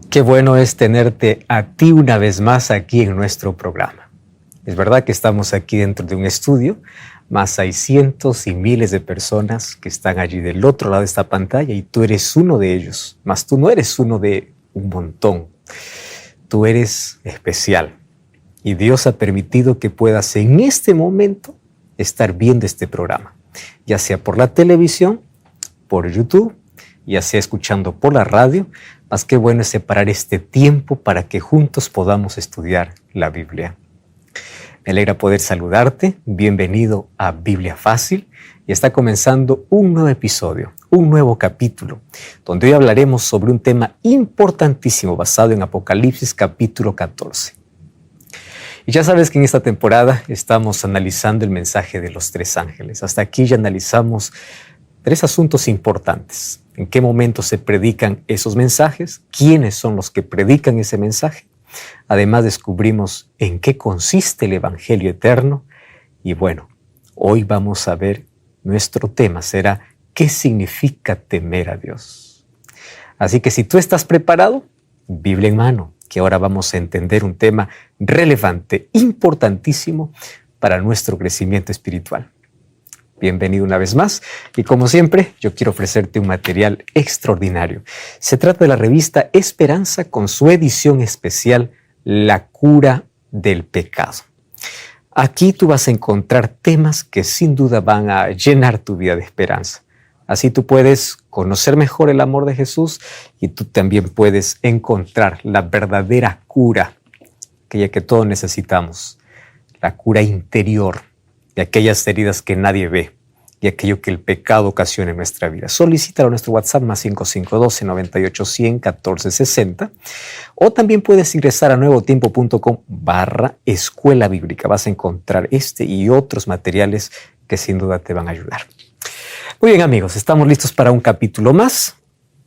Qué bueno es tenerte a ti una vez más aquí en nuestro programa. Es verdad que estamos aquí dentro de un estudio, más hay cientos y miles de personas que están allí del otro lado de esta pantalla y tú eres uno de ellos, mas tú no eres uno de un montón. Tú eres especial y Dios ha permitido que puedas en este momento estar viendo este programa, ya sea por la televisión, por YouTube, ya sea escuchando por la radio. Más que bueno es separar este tiempo para que juntos podamos estudiar la Biblia. Me alegra poder saludarte. Bienvenido a Biblia Fácil. Y está comenzando un nuevo episodio, un nuevo capítulo, donde hoy hablaremos sobre un tema importantísimo basado en Apocalipsis capítulo 14. Y ya sabes que en esta temporada estamos analizando el mensaje de los tres ángeles. Hasta aquí ya analizamos tres asuntos importantes. ¿En qué momento se predican esos mensajes? ¿Quiénes son los que predican ese mensaje? Además descubrimos en qué consiste el Evangelio eterno. Y bueno, hoy vamos a ver, nuestro tema será ¿qué significa temer a Dios? Así que si tú estás preparado, Biblia en mano, que ahora vamos a entender un tema relevante, importantísimo para nuestro crecimiento espiritual. Bienvenido una vez más y como siempre yo quiero ofrecerte un material extraordinario. Se trata de la revista Esperanza con su edición especial La cura del pecado. Aquí tú vas a encontrar temas que sin duda van a llenar tu vida de esperanza. Así tú puedes conocer mejor el amor de Jesús y tú también puedes encontrar la verdadera cura, aquella que todos necesitamos, la cura interior de aquellas heridas que nadie ve y aquello que el pecado ocasiona en nuestra vida. Solicítalo a nuestro WhatsApp más 5512-98-100-1460 o también puedes ingresar a nuevotiempo.com/escuela bíblica. Vas a encontrar este y otros materiales que sin duda te van a ayudar. Muy bien amigos, estamos listos para un capítulo más.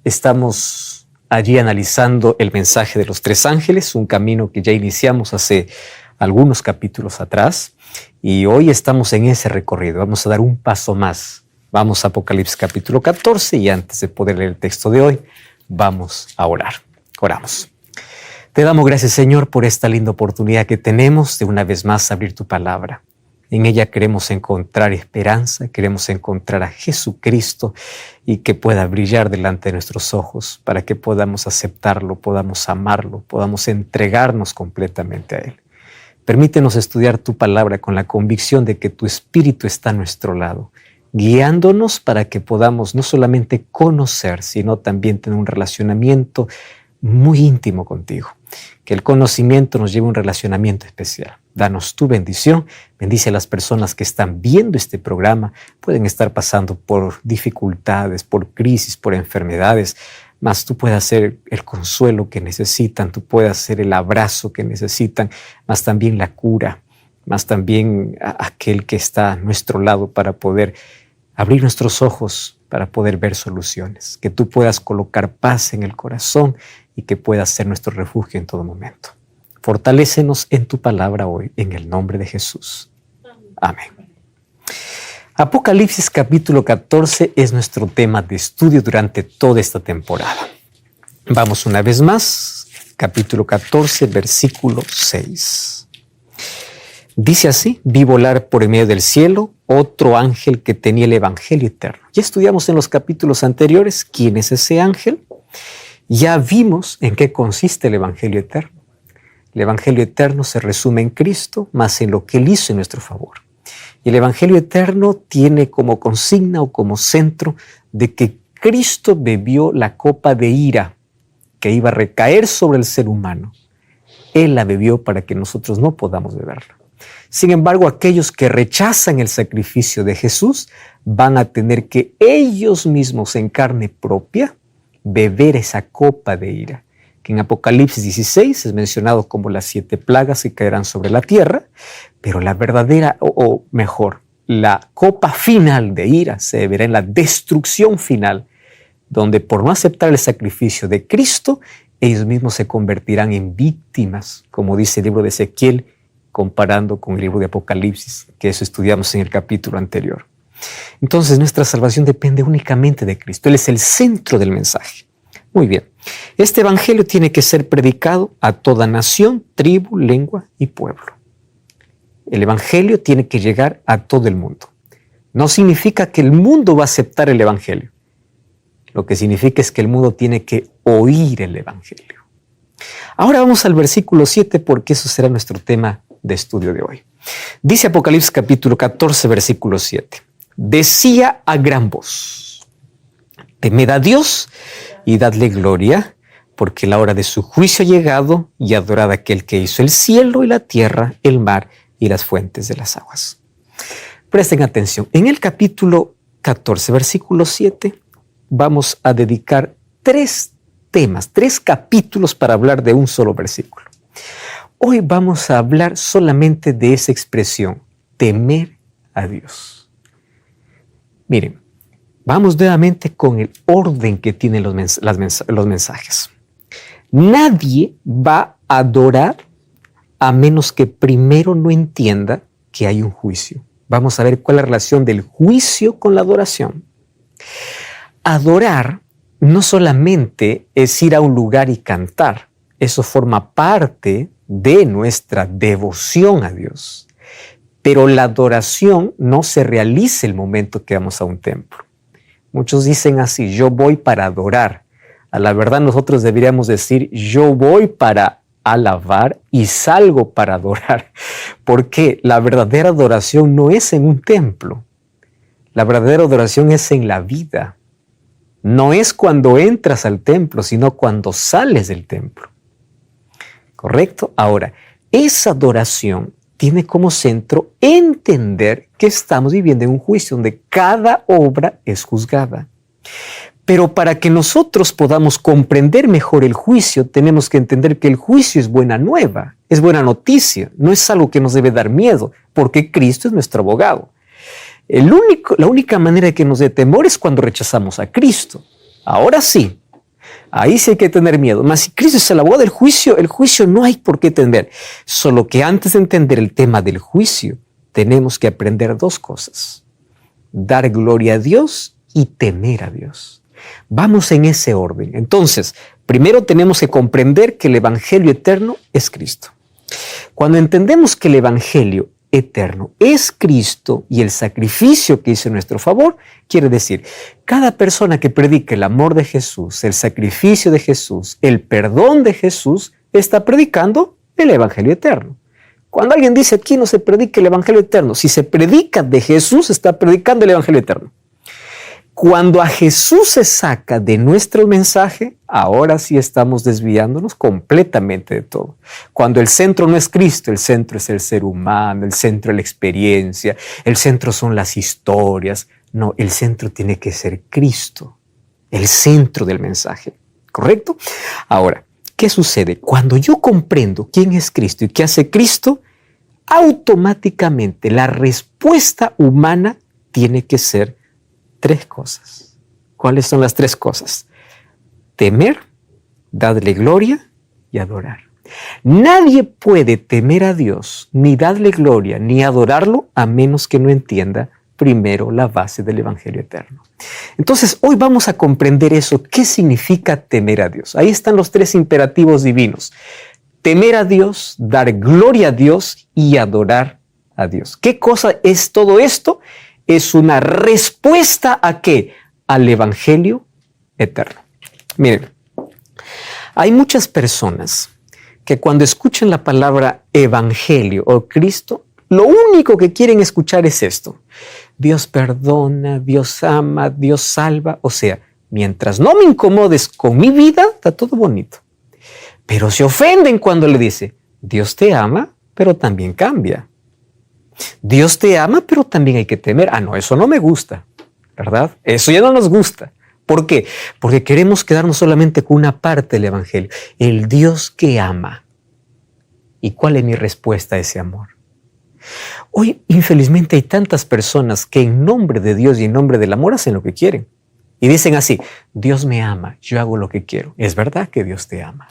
Estamos allí analizando el mensaje de los tres ángeles, un camino que ya iniciamos hace algunos capítulos atrás. Y hoy estamos en ese recorrido, vamos a dar un paso más. Vamos a Apocalipsis capítulo 14 y antes de poder leer el texto de hoy, vamos a orar. Oramos. Te damos gracias, Señor, por esta linda oportunidad que tenemos de una vez más abrir tu palabra. En ella queremos encontrar esperanza, queremos encontrar a Jesucristo y que pueda brillar delante de nuestros ojos para que podamos aceptarlo, podamos amarlo, podamos entregarnos completamente a Él. Permítenos estudiar tu palabra con la convicción de que tu Espíritu está a nuestro lado, guiándonos para que podamos no solamente conocer, sino también tener un relacionamiento muy íntimo contigo. Que el conocimiento nos lleve a un relacionamiento especial. Danos tu bendición, bendice a las personas que están viendo este programa, pueden estar pasando por dificultades, por crisis, por enfermedades, mas tú puedas ser el consuelo que necesitan, tú puedas ser el abrazo que necesitan, mas también la cura, mas también aquel que está a nuestro lado para poder abrir nuestros ojos, para poder ver soluciones, que tú puedas colocar paz en el corazón y que puedas ser nuestro refugio en todo momento. Fortalécenos en tu palabra hoy, en el nombre de Jesús. Amén. Apocalipsis capítulo 14 es nuestro tema de estudio durante toda esta temporada. Vamos una vez más, capítulo 14, versículo 6. Dice así: vi volar por en medio del cielo otro ángel que tenía el Evangelio eterno. Ya estudiamos en los capítulos anteriores quién es ese ángel. Ya vimos en qué consiste el Evangelio eterno. El Evangelio eterno se resume en Cristo, más en lo que Él hizo en nuestro favor. Y el Evangelio eterno tiene como consigna o como centro de que Cristo bebió la copa de ira que iba a recaer sobre el ser humano. Él la bebió para que nosotros no podamos beberla. Sin embargo, aquellos que rechazan el sacrificio de Jesús van a tener que ellos mismos en carne propia beber esa copa de ira, que en Apocalipsis 16 es mencionado como las 7 plagas que caerán sobre la tierra, pero la verdadera, o mejor, la copa final de ira se beberá en la destrucción final, donde por no aceptar el sacrificio de Cristo, ellos mismos se convertirán en víctimas, como dice el libro de Ezequiel, comparando con el libro de Apocalipsis, que eso estudiamos en el capítulo anterior. Entonces nuestra salvación depende únicamente de Cristo. Él es el centro del mensaje. Muy bien. Este evangelio tiene que ser predicado a toda nación, tribu, lengua y pueblo. El evangelio tiene que llegar a todo el mundo. No significa que el mundo va a aceptar el evangelio. Lo que significa es que el mundo tiene que oír el evangelio. Ahora vamos al versículo 7 porque eso será nuestro tema de estudio de hoy. Dice Apocalipsis capítulo 14, versículo 7. Decía a gran voz: temed a Dios y dadle gloria, porque la hora de su juicio ha llegado, y adorad a aquel que hizo el cielo y la tierra, el mar y las fuentes de las aguas. Presten atención. En el capítulo 14, versículo 7, vamos a dedicar 3 temas, 3 capítulos para hablar de un solo versículo. Hoy vamos a hablar solamente de esa expresión, temer a Dios. Miren, vamos nuevamente con el orden que tienen los mensajes. Nadie va a adorar a menos que primero no entienda que hay un juicio. Vamos a ver cuál es la relación del juicio con la adoración. Adorar no solamente es ir a un lugar y cantar. Eso forma parte de nuestra devoción a Dios. Pero la adoración no se realiza el momento que vamos a un templo. Muchos dicen así: yo voy para adorar. A la verdad nosotros deberíamos decir: yo voy para alabar y salgo para adorar. Porque la verdadera adoración no es en un templo. La verdadera adoración es en la vida. No es cuando entras al templo, sino cuando sales del templo. ¿Correcto? Ahora, esa adoración tiene como centro entender que estamos viviendo en un juicio donde cada obra es juzgada. Pero para que nosotros podamos comprender mejor el juicio, tenemos que entender que el juicio es buena nueva, es buena noticia, no es algo que nos debe dar miedo, porque Cristo es nuestro abogado. La única manera de que nos dé temor es cuando rechazamos a Cristo. Ahora sí, ahí sí hay que tener miedo. Mas si Cristo es el abogado del juicio, el juicio no hay por qué temer. Solo que antes de entender el tema del juicio, tenemos que aprender 2 cosas: dar gloria a Dios y temer a Dios. Vamos en ese orden. Entonces, primero tenemos que comprender que el evangelio eterno es Cristo. Cuando entendemos que el evangelio eterno es Cristo y el sacrificio que hizo en nuestro favor, quiere decir, cada persona que predica el amor de Jesús, el sacrificio de Jesús, el perdón de Jesús, está predicando el evangelio eterno. Cuando alguien dice aquí no se predica el evangelio eterno, si se predica de Jesús, está predicando el evangelio eterno. Cuando a Jesús se saca de nuestro mensaje, ahora sí estamos desviándonos completamente de todo. Cuando el centro no es Cristo, el centro es el ser humano, el centro es la experiencia, el centro son las historias. No, el centro tiene que ser Cristo, el centro del mensaje, ¿correcto? Ahora, ¿qué sucede? Cuando yo comprendo quién es Cristo y qué hace Cristo, automáticamente la respuesta humana tiene que ser 3 cosas. ¿Cuáles son las 3 cosas? Temer, darle gloria y adorar. Nadie puede temer a Dios, ni darle gloria, ni adorarlo, a menos que no entienda primero la base del evangelio eterno. Entonces, hoy vamos a comprender eso. ¿Qué significa temer a Dios? Ahí están los 3 imperativos divinos. Temer a Dios, dar gloria a Dios y adorar a Dios. ¿Qué cosa es todo esto? Es una respuesta ¿a qué? Al evangelio eterno. Miren, hay muchas personas que cuando escuchan la palabra evangelio o Cristo, lo único que quieren escuchar es esto: Dios perdona, Dios ama, Dios salva. O sea, mientras no me incomodes con mi vida, está todo bonito. Pero se ofenden cuando le dice: Dios te ama, pero también cambia. Dios te ama, pero también hay que temer. Ah, no, eso no me gusta, ¿verdad? Eso ya no nos gusta. ¿Por qué? Porque queremos quedarnos solamente con una parte del evangelio. El Dios que ama. ¿Y cuál es mi respuesta a ese amor? Hoy, infelizmente, hay tantas personas que en nombre de Dios y en nombre del amor hacen lo que quieren. Y dicen así: Dios me ama, yo hago lo que quiero. Es verdad que Dios te ama,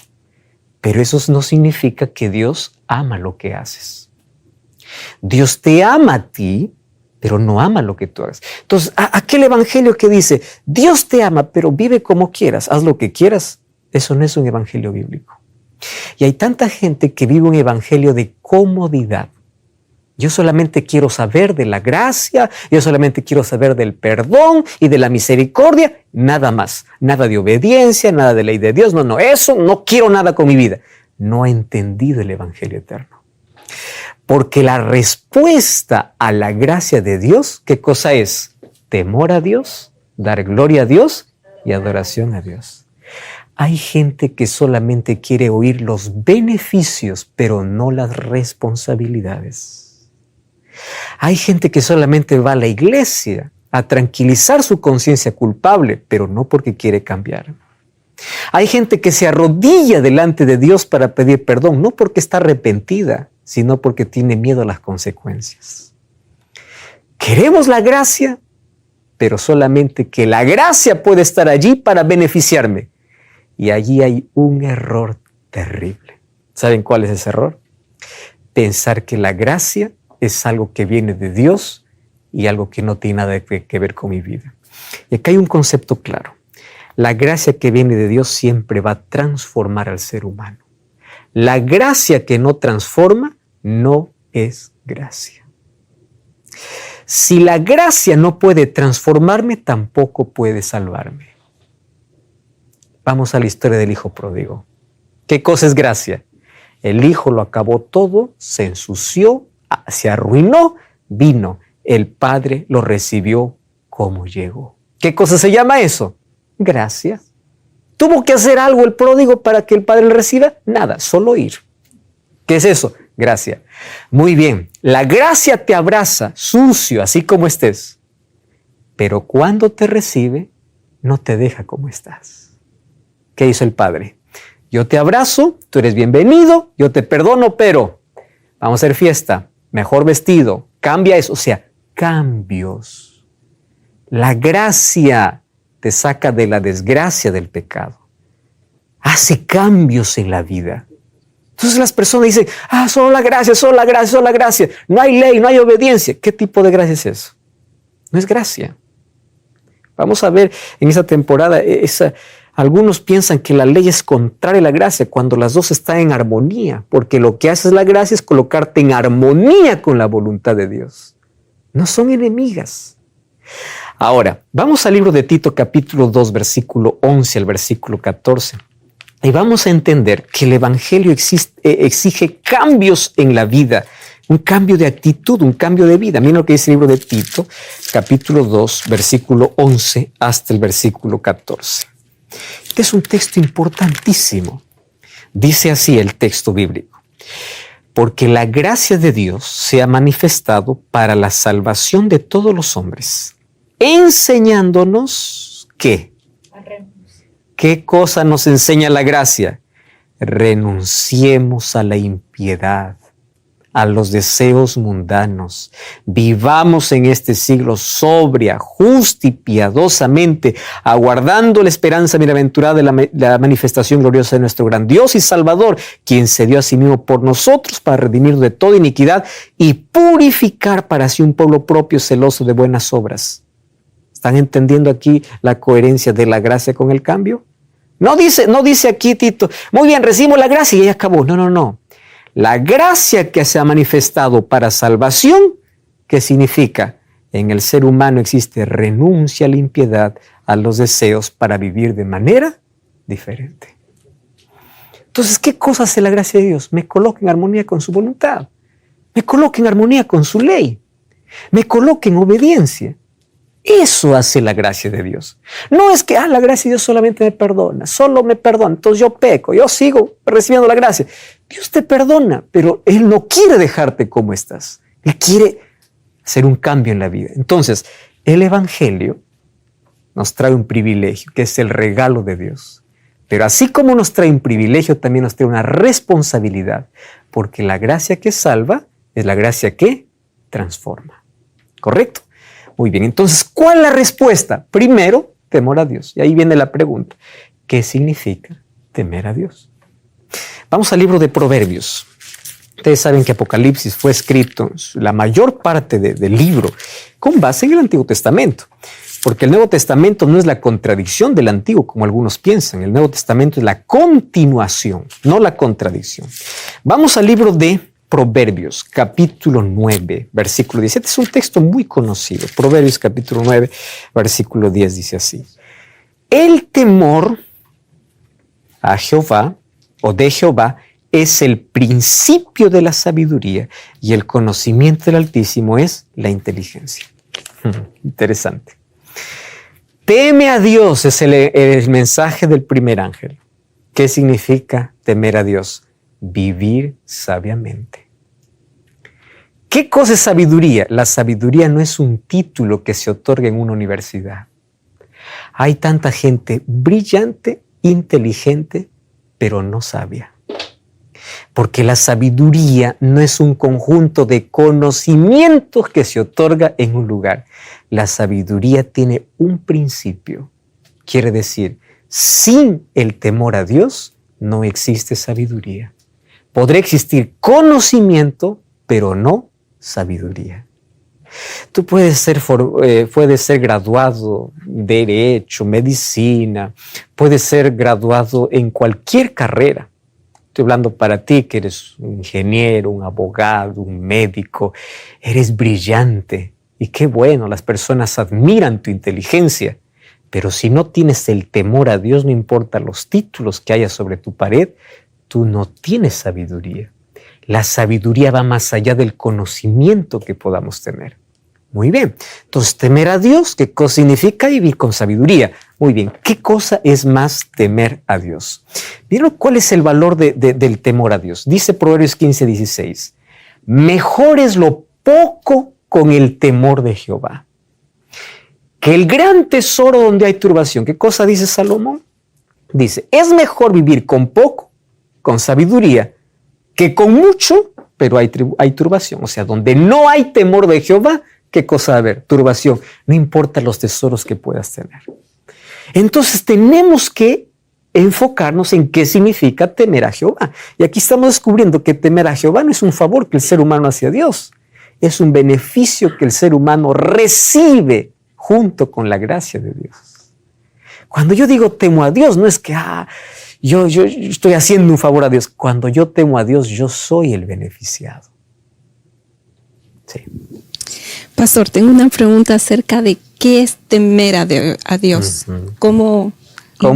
pero eso no significa que Dios ama lo que haces. Dios te ama a ti, pero no ama lo que tú hagas. Entonces, aquel evangelio que dice, Dios te ama, pero vive como quieras, haz lo que quieras, eso no es un evangelio bíblico. Y hay tanta gente que vive un evangelio de comodidad. Yo solamente quiero saber de la gracia, yo solamente quiero saber del perdón y de la misericordia, nada más. Nada de obediencia, nada de ley de Dios, no, eso no quiero nada con mi vida. No ha entendido el evangelio eterno. Porque la respuesta a la gracia de Dios, ¿qué cosa es? Temor a Dios, dar gloria a Dios y adoración a Dios. Hay gente que solamente quiere oír los beneficios, pero no las responsabilidades. Hay gente que solamente va a la iglesia a tranquilizar su conciencia culpable, pero no porque quiere cambiar. Hay gente que se arrodilla delante de Dios para pedir perdón, no porque está arrepentida, sino porque tiene miedo a las consecuencias. Queremos la gracia, pero solamente que la gracia puede estar allí para beneficiarme. Y allí hay un error terrible. ¿Saben cuál es ese error? Pensar que la gracia es algo que viene de Dios y algo que no tiene nada que ver con mi vida. Y acá hay un concepto claro. La gracia que viene de Dios siempre va a transformar al ser humano. La gracia que no transforma no es gracia. Si la gracia no puede transformarme, tampoco puede salvarme. Vamos a la historia del hijo pródigo. ¿Qué cosa es gracia? El hijo lo acabó todo, se ensució, se arruinó, vino. El padre lo recibió como llegó. ¿Qué cosa se llama eso? Gracia. ¿Tuvo que hacer algo el pródigo para que el padre lo reciba? Nada, solo ir. ¿Qué es eso? Gracia. Muy bien, la gracia te abraza sucio, así como estés. Pero cuando te recibe, no te deja como estás. ¿Qué hizo el padre? Yo te abrazo, tú eres bienvenido, yo te perdono, pero vamos a hacer fiesta, mejor vestido, cambia eso. O sea, cambios. La gracia te saca de la desgracia del pecado. Hace cambios en la vida. Entonces las personas dicen, solo la gracia, solo la gracia, solo la gracia. No hay ley, no hay obediencia. ¿Qué tipo de gracia es eso? No es gracia. Vamos a ver en esa temporada, algunos piensan que la ley es contraria a la gracia cuando las dos están en armonía, porque lo que hace la gracia es colocarte en armonía con la voluntad de Dios. No son enemigas. Ahora, vamos al libro de Tito, capítulo 2, versículo 11 al versículo 14. Y vamos a entender que el Evangelio exige cambios en la vida, un cambio de actitud, un cambio de vida. Miren lo que dice el libro de Tito, capítulo 2, versículo 11 hasta el versículo 14. Este es un texto importantísimo. Dice así el texto bíblico. Porque la gracia de Dios se ha manifestado para la salvación de todos los hombres, enseñándonos ¿qué? ¿Qué cosa nos enseña la gracia? Renunciemos a la impiedad, a los deseos mundanos. Vivamos en este siglo sobria, justa y piadosamente, aguardando la esperanza bienaventurada de la manifestación gloriosa de nuestro gran Dios y Salvador, quien se dio a sí mismo por nosotros para redimirnos de toda iniquidad y purificar para sí un pueblo propio celoso de buenas obras. ¿Están entendiendo aquí la coherencia de la gracia con el cambio? No dice aquí Tito, muy bien, recibimos la gracia y ya acabó. No. La gracia que se ha manifestado para salvación, ¿qué significa? En el ser humano existe renuncia a la impiedad, a los deseos para vivir de manera diferente. Entonces, ¿qué cosa hace la gracia de Dios? Me coloca en armonía con su voluntad, me coloca en armonía con su ley, me coloca en obediencia. Eso hace la gracia de Dios. No es que la gracia de Dios solamente me perdona, solo me perdona, entonces yo peco, yo sigo recibiendo la gracia. Dios te perdona, pero Él no quiere dejarte como estás. Él quiere hacer un cambio en la vida. Entonces, el Evangelio nos trae un privilegio, que es el regalo de Dios. Pero así como nos trae un privilegio, también nos trae una responsabilidad, porque la gracia que salva es la gracia que transforma. ¿Correcto? Muy bien, entonces, ¿cuál es la respuesta? Primero, temor a Dios. Y ahí viene la pregunta. ¿Qué significa temer a Dios? Vamos al libro de Proverbios. Ustedes saben que Apocalipsis fue escrito, la mayor parte del libro, con base en el Antiguo Testamento. Porque el Nuevo Testamento no es la contradicción del Antiguo, como algunos piensan. El Nuevo Testamento es la continuación, no la contradicción. Vamos al libro de Proverbios, capítulo 9, versículo 10. Este es un texto muy conocido. Proverbios, capítulo 9, versículo 10 dice así. El temor a Jehová, o de Jehová, es el principio de la sabiduría, y el conocimiento del Altísimo es la inteligencia. Interesante. Teme a Dios es el mensaje del primer ángel. ¿Qué significa temer a Dios? Vivir sabiamente. ¿Qué cosa es sabiduría? La sabiduría no es un título que se otorga en una universidad. Hay tanta gente brillante, inteligente, pero no sabia. Porque la sabiduría no es un conjunto de conocimientos que se otorga en un lugar. La sabiduría tiene un principio. Quiere decir, sin el temor a Dios no existe sabiduría. Podrá existir conocimiento, pero no sabiduría. Tú puedes ser graduado de Derecho, Medicina, puedes ser graduado en cualquier carrera. Estoy hablando para ti que eres un ingeniero, un abogado, un médico. Eres brillante y qué bueno, las personas admiran tu inteligencia. Pero si no tienes el temor a Dios, no importa los títulos que haya sobre tu pared, tú no tienes sabiduría. La sabiduría va más allá del conocimiento que podamos tener. Muy bien, entonces temer a Dios, ¿qué cosa significa vivir con sabiduría? Muy bien, ¿qué cosa es más temer a Dios? ¿Vieron cuál es el valor del temor a Dios? Dice Proverbios 15:16, mejor es lo poco con el temor de Jehová que el gran tesoro donde hay turbación. ¿Qué cosa dice Salomón? Dice, es mejor vivir con poco, con sabiduría, que con mucho, pero hay turbación. O sea, donde no hay temor de Jehová, ¿qué cosa va a haber? Turbación. No importa los tesoros que puedas tener. Entonces tenemos que enfocarnos en qué significa temer a Jehová. Y aquí estamos descubriendo que temer a Jehová no es un favor que el ser humano hace a Dios. Es un beneficio que el ser humano recibe junto con la gracia de Dios. Cuando yo digo temo a Dios, no es que yo estoy haciendo un favor a Dios. Cuando yo temo a Dios, yo soy el beneficiado. Sí. Pastor, tengo una pregunta acerca de qué es temer a Dios. ¿Cómo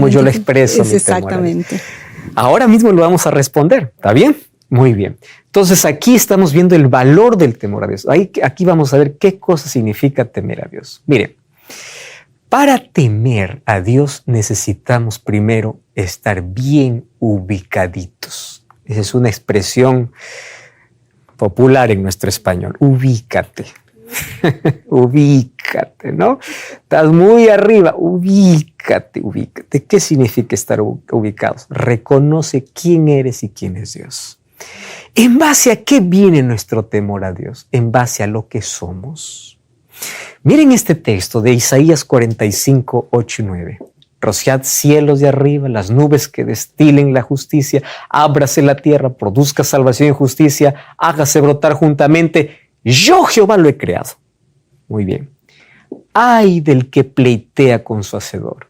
yo le expreso mi exactamente temor a Dios? Ahora mismo lo vamos a responder, ¿está bien? Muy bien. Entonces aquí estamos viendo el valor del temor a Dios. Aquí vamos a ver qué cosa significa temer a Dios. Miren, para temer a Dios necesitamos primero estar bien ubicaditos. Esa es una expresión popular en nuestro español. Ubícate. Ubícate, ¿no? Estás muy arriba, ubícate. ¿Qué significa estar ubicados? Reconoce quién eres y quién es Dios. ¿En base a qué viene nuestro temor a Dios? En base a lo que somos. Miren este texto de Isaías 45, 8 y 9. Rociad cielos de arriba, las nubes que destilen la justicia, ábrase la tierra, produzca salvación y justicia, hágase brotar juntamente. Yo Jehová lo he creado. Muy bien. Ay del que pleitea con su hacedor.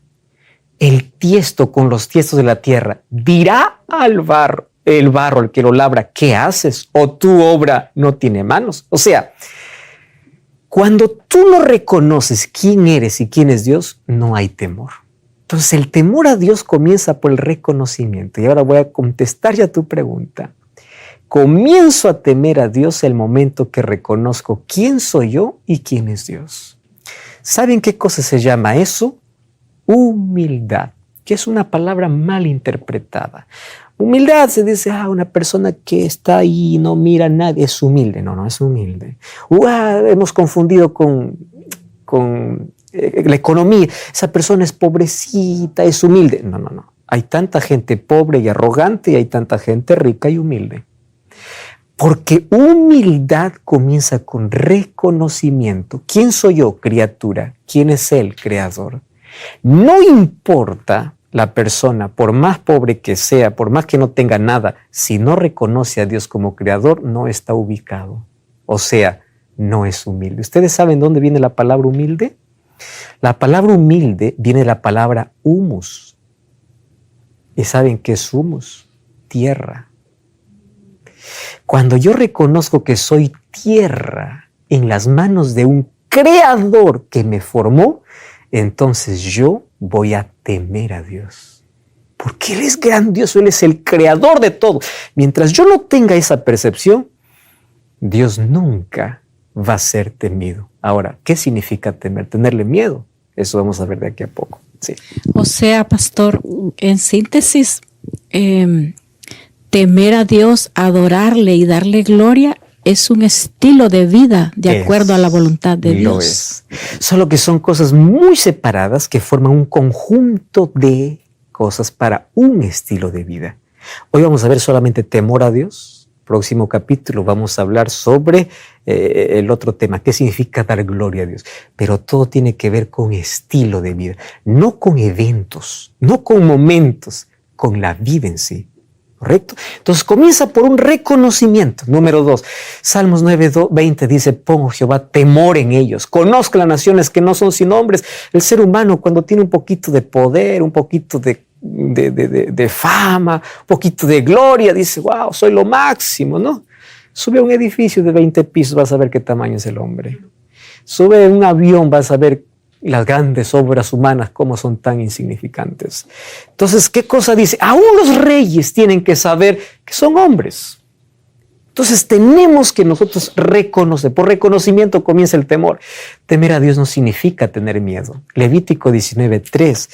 El tiesto con los tiestos de la tierra dirá al barro, el que lo labra, ¿qué haces? ¿O tu obra no tiene manos? O sea, cuando tú no reconoces quién eres y quién es Dios, no hay temor. Entonces el temor a Dios comienza por el reconocimiento. Y ahora voy a contestar ya tu pregunta. Comienzo a temer a Dios el momento que reconozco quién soy yo y quién es Dios. ¿Saben qué cosa se llama eso? Humildad, que es una palabra mal interpretada. Humildad se dice, una persona que está ahí y no mira a nadie es humilde. No es humilde. Hemos confundido con la economía. Esa persona es pobrecita, es humilde. No. Hay tanta gente pobre y arrogante y hay tanta gente rica y humilde. Porque humildad comienza con reconocimiento. ¿Quién soy yo, criatura? ¿Quién es Él, creador? No importa la persona, por más pobre que sea, por más que no tenga nada, si no reconoce a Dios como creador, no está ubicado. O sea, no es humilde. ¿Ustedes saben dónde viene la palabra humilde? La palabra humilde viene de la palabra humus. ¿Y saben qué es humus? Tierra. Cuando yo reconozco que soy tierra en las manos de un creador que me formó, entonces yo voy a temer a Dios. Porque Él es grandioso, Él es el creador de todo. Mientras yo no tenga esa percepción, Dios nunca va a ser temido. Ahora, ¿qué significa temer? Tenerle miedo. Eso vamos a ver de aquí a poco. Sí. O sea, pastor, en síntesis, temer a Dios, adorarle y darle gloria es un estilo de vida de acuerdo a la voluntad de Dios. Lo es. Solo que son cosas muy separadas que forman un conjunto de cosas para un estilo de vida. Hoy vamos a ver solamente temor a Dios. Próximo capítulo vamos a hablar sobre el otro tema, qué significa dar gloria a Dios. Pero todo tiene que ver con estilo de vida, no con eventos, no con momentos, con la vida en sí. ¿Correcto? Entonces comienza por un reconocimiento. Número 2, Salmos 9:20 dice: pongo Jehová temor en ellos. Conozco las naciones que no son sin hombres. El ser humano, cuando tiene un poquito de poder, un poquito de fama, un poquito de gloria, dice: wow, soy lo máximo, ¿no? Sube a un edificio de 20 pisos, vas a ver qué tamaño es el hombre. Sube a un avión, vas a ver las grandes obras humanas, cómo son tan insignificantes. Entonces, ¿qué cosa dice? Aún los reyes tienen que saber que son hombres. Entonces, tenemos que nosotros reconocer. Por reconocimiento comienza el temor. Temer a Dios no significa tener miedo. Levítico 19:3.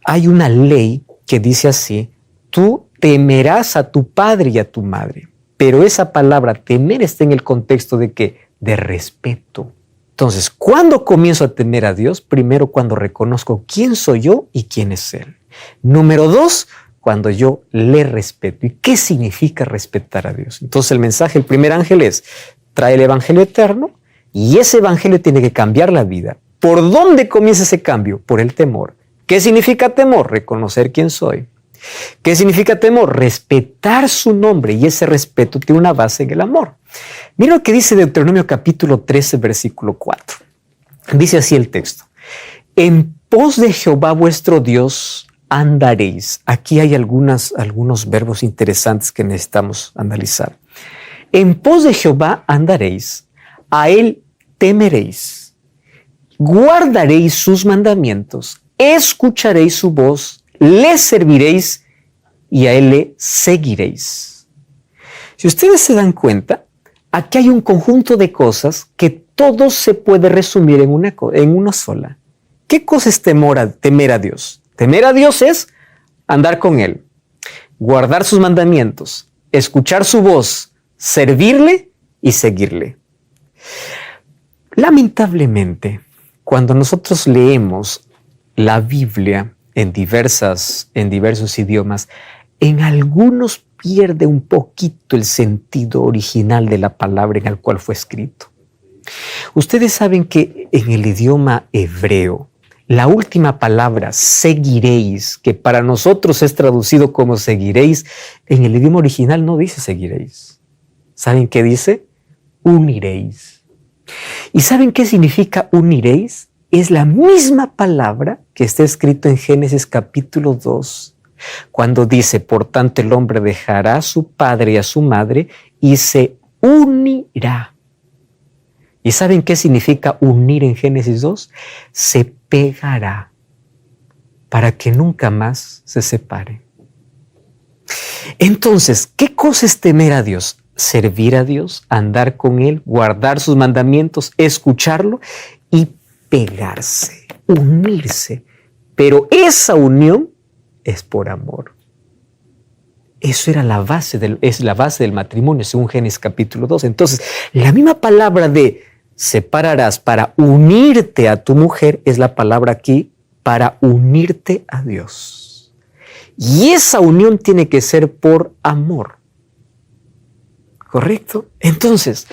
Hay una ley que dice así: tú temerás a tu padre y a tu madre. Pero esa palabra temer está en el contexto de ¿qué? De respeto. Entonces, ¿cuándo comienzo a temer a Dios? Primero, cuando reconozco quién soy yo y quién es Él. Número 2, cuando yo le respeto. ¿Y qué significa respetar a Dios? Entonces, el mensaje, el primer ángel es: trae el evangelio eterno, y ese evangelio tiene que cambiar la vida. ¿Por dónde comienza ese cambio? Por el temor. ¿Qué significa temor? Reconocer quién soy. ¿Qué significa temor? Respetar su nombre, y ese respeto tiene una base en el amor. Mira lo que dice Deuteronomio capítulo 13, versículo 4. Dice así el texto: en pos de Jehová vuestro Dios andaréis. Aquí hay algunos verbos interesantes que necesitamos analizar. En pos de Jehová andaréis, a Él temeréis, guardaréis sus mandamientos, escucharéis su voz, le serviréis y a Él le seguiréis. Si ustedes se dan cuenta, aquí hay un conjunto de cosas que todo se puede resumir en una sola. ¿Qué cosa es temer a Dios? Temer a Dios es andar con Él, guardar sus mandamientos, escuchar su voz, servirle y seguirle. Lamentablemente, cuando nosotros leemos la Biblia en diversos idiomas, en algunos pierde un poquito el sentido original de la palabra en el cual fue escrito. Ustedes saben que en el idioma hebreo, la última palabra, seguiréis, que para nosotros es traducido como seguiréis, en el idioma original no dice seguiréis. ¿Saben qué dice? Uniréis. ¿Y saben qué significa uniréis? Es la misma palabra que está escrito en Génesis capítulo 2, cuando dice: por tanto el hombre dejará a su padre y a su madre y se unirá. ¿Y saben qué significa unir en Génesis 2? Se pegará para que nunca más se separe. Entonces, ¿qué cosa es temer a Dios? Servir a Dios, andar con Él, guardar sus mandamientos, escucharlo y pegarse, unirse. Pero esa unión es por amor. Eso era es la base del matrimonio, según Génesis capítulo 2. Entonces, la misma palabra de separarás para unirte a tu mujer es la palabra aquí para unirte a Dios. Y esa unión tiene que ser por amor. ¿Correcto? Entonces,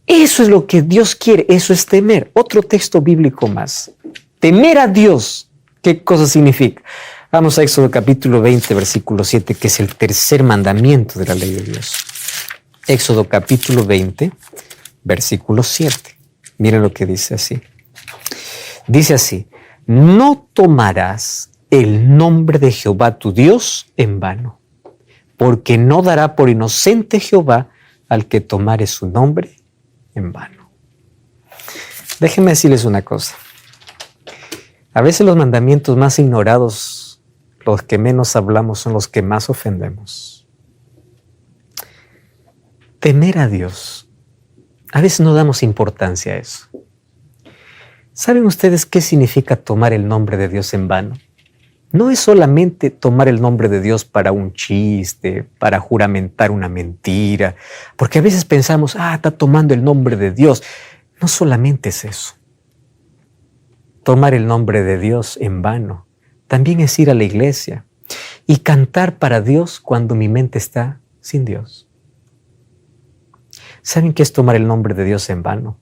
eso es lo que Dios quiere, eso es temer. Otro texto bíblico más. Temer a Dios, ¿qué cosa significa? Vamos a Éxodo capítulo 20, versículo 7, que es el tercer mandamiento de la ley de Dios. Éxodo capítulo 20, versículo 7. Miren lo que dice así. Dice así: no tomarás el nombre de Jehová tu Dios en vano, porque no dará por inocente Jehová al que tomare su nombre en vano. Déjenme decirles una cosa. A veces los mandamientos más ignorados, los que menos hablamos, son los que más ofendemos. Temer a Dios. A veces no damos importancia a eso. ¿Saben ustedes qué significa tomar el nombre de Dios en vano? No es solamente tomar el nombre de Dios para un chiste, para juramentar una mentira, porque a veces pensamos, está tomando el nombre de Dios. No solamente es eso. Tomar el nombre de Dios en vano también es ir a la iglesia y cantar para Dios cuando mi mente está sin Dios. ¿Saben qué es tomar el nombre de Dios en vano?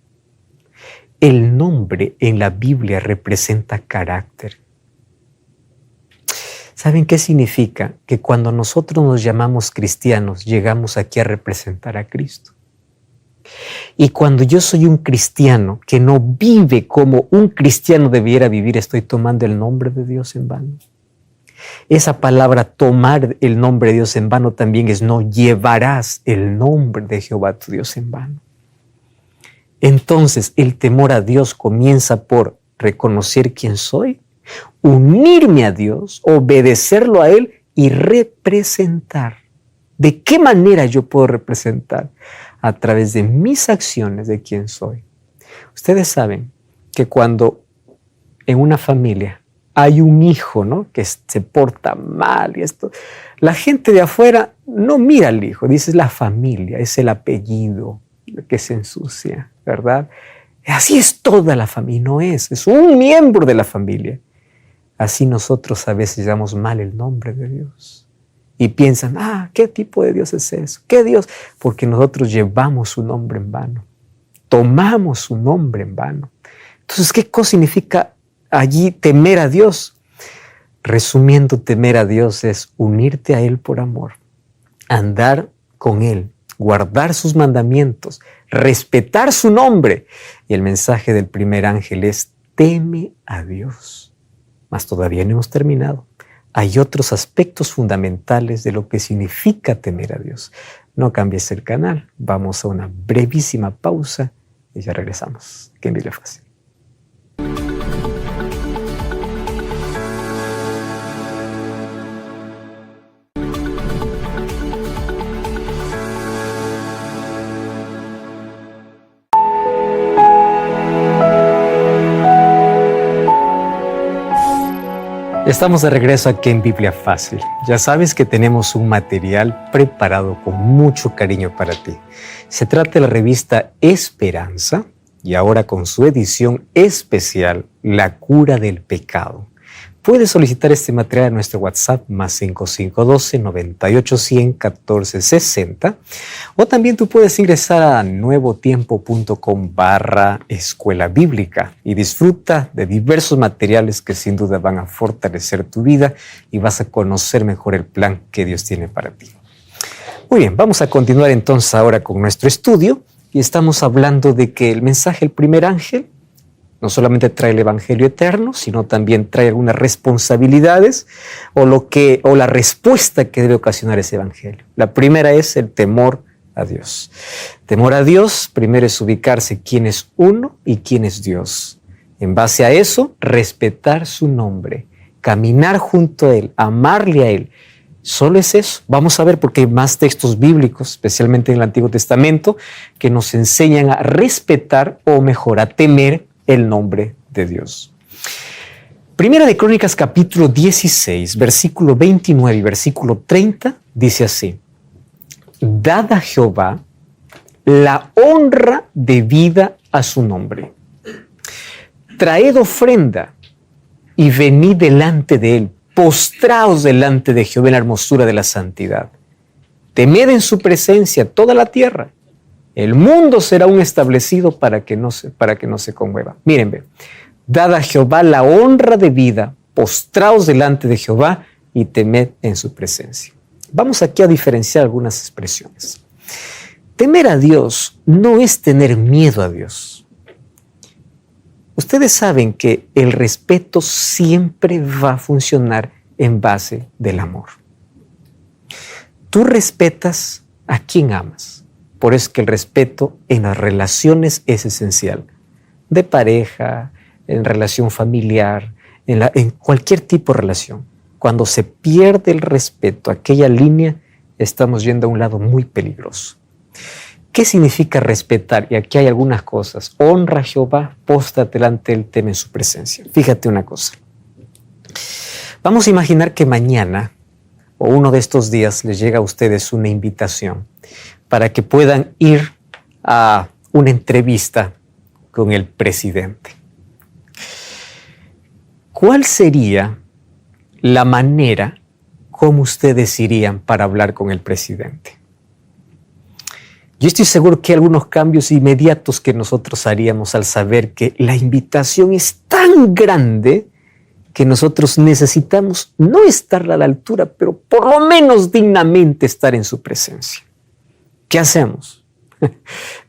El nombre en la Biblia representa carácter. ¿Saben qué significa? Que cuando nosotros nos llamamos cristianos, llegamos aquí a representar a Cristo. Y cuando yo soy un cristiano que no vive como un cristiano debiera vivir, estoy tomando el nombre de Dios en vano. Esa palabra tomar el nombre de Dios en vano también es no llevarás el nombre de Jehová tu Dios en vano. Entonces el temor a Dios comienza por reconocer quién soy, unirme a Dios, obedecerlo a Él y representar. ¿De qué manera yo puedo representar? A través de mis acciones de quién soy. Ustedes saben que cuando en una familia hay un hijo, ¿no?, que se porta mal y esto, la gente de afuera no mira al hijo, dice es la familia, es el apellido que se ensucia, ¿verdad? Así es toda la familia, no es un miembro de la familia. Así nosotros a veces llamamos mal el nombre de Dios. Y piensan, ¿qué tipo de Dios es eso? ¿Qué Dios? Porque nosotros llevamos su nombre en vano. Tomamos su nombre en vano. Entonces, ¿qué cosa significa allí temer a Dios? Resumiendo, temer a Dios es unirte a Él por amor, andar con Él, guardar sus mandamientos, respetar su nombre. Y el mensaje del primer ángel es, teme a Dios. Mas todavía no hemos terminado. Hay otros aspectos fundamentales de lo que significa temer a Dios. No cambies el canal. Vamos a una brevísima pausa y ya regresamos. Aquí en Biblia Fácil. Estamos de regreso aquí en Biblia Fácil. Ya sabes que tenemos un material preparado con mucho cariño para ti. Se trata de la revista Esperanza y ahora con su edición especial, La cura del pecado. Puedes solicitar este material a nuestro WhatsApp más 5512-9810-1460 o también tú puedes ingresar a nuevotiempo.com/escuela bíblica y disfruta de diversos materiales que sin duda van a fortalecer tu vida y vas a conocer mejor el plan que Dios tiene para ti. Muy bien, vamos a continuar entonces ahora con nuestro estudio y estamos hablando de que el mensaje del primer ángel no solamente trae el evangelio eterno, sino también trae algunas responsabilidades o la respuesta que debe ocasionar ese evangelio. La primera es el temor a Dios. Temor a Dios, primero es ubicarse quién es uno y quién es Dios. En base a eso, respetar su nombre, caminar junto a Él, amarle a Él. Solo es eso. Vamos a ver porque hay más textos bíblicos, especialmente en el Antiguo Testamento, que nos enseñan a respetar o mejor a temer el nombre de Dios. Primera de Crónicas capítulo 16, versículo 29 y versículo 30 dice así: Dad a Jehová la honra debida a su nombre. Traed ofrenda y venid delante de él, postraos delante de Jehová en la hermosura de la santidad. Temed en su presencia toda la tierra. El mundo será aún establecido para que no se conmueva. Miren, dad a Jehová la honra debida postraos delante de Jehová y temed en su presencia. Vamos aquí a diferenciar algunas expresiones. Temer a Dios no es tener miedo a Dios. Ustedes saben que el respeto siempre va a funcionar en base del amor. Tú respetas a quien amas. Por eso es que el respeto en las relaciones es esencial. De pareja, en relación familiar, en cualquier tipo de relación. Cuando se pierde el respeto, aquella línea, estamos yendo a un lado muy peligroso. ¿Qué significa respetar? Y aquí hay algunas cosas. Honra a Jehová, póstrate delante de él, teme en su presencia. Fíjate una cosa. Vamos a imaginar que mañana o uno de estos días les llega a ustedes una invitación para que puedan ir a una entrevista con el presidente. ¿Cuál sería la manera como ustedes irían para hablar con el presidente? Yo estoy seguro que hay algunos cambios inmediatos que nosotros haríamos al saber que la invitación es tan grande que nosotros necesitamos no estar a la altura, pero por lo menos dignamente estar en su presencia. ¿Qué hacemos?